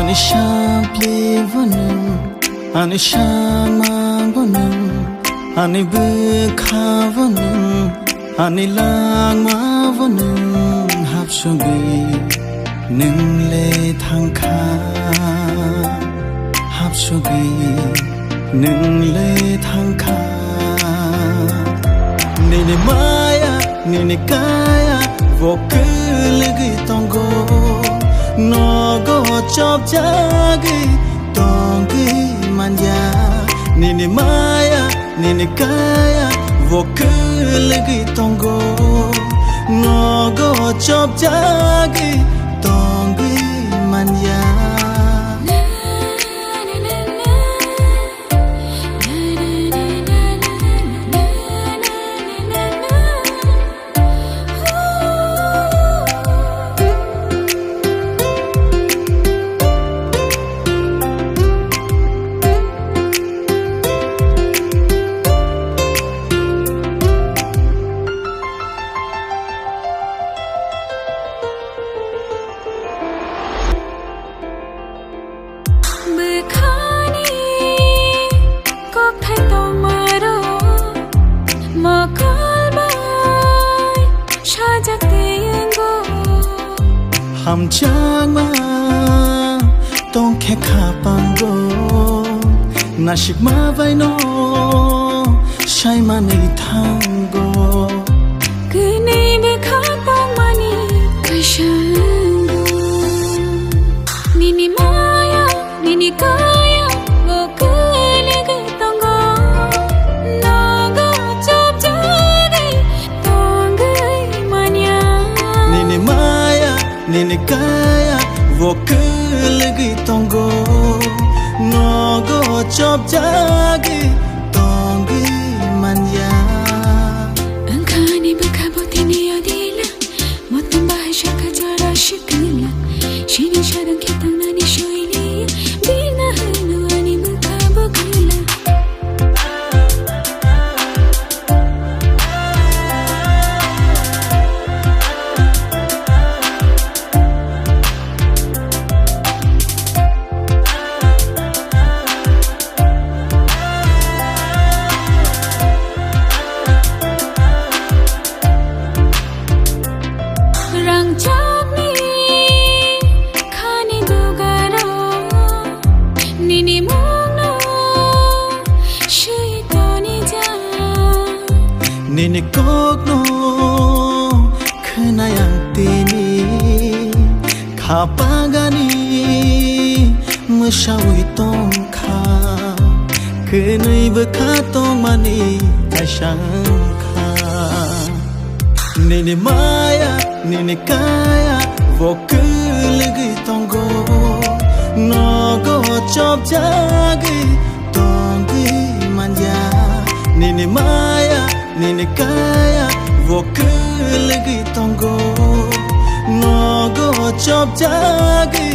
Anishamplivonum, Anishamavonum, Anibukhavonum, Anilangmavonum, Hapshubi, Ningle Tangka, Hapshubi, Ningle Tangka, Nini Maya, Nini Kaya, Vokuligi Tongo. No go chop jagi tongi manja nini maya nini kaya vokuligi tongo no go chop jagi tongi manja Ham chang ma tong khe kha pango nashik ma vai no shai ma nei thango kune be kha tong mani kashango nini maya nini kaya go kule ge tongo nago chop jage tong manya nini maya nini kaya vokuligi tongo no go chop jagi tongi manya ankani bakaboti ni adila motum bahasha kajara shikla shini sharan kitana ni shoini bina hanu ani bakabokula Nini kokno khnayang tini khapagani mushawi tong kha khnai bkha tong mani kashang kha Nini maya nini kaya vokuligi tongo no go chop jagi tongi manja Nini maya nini kaya vokuligi tongo no go chop jagi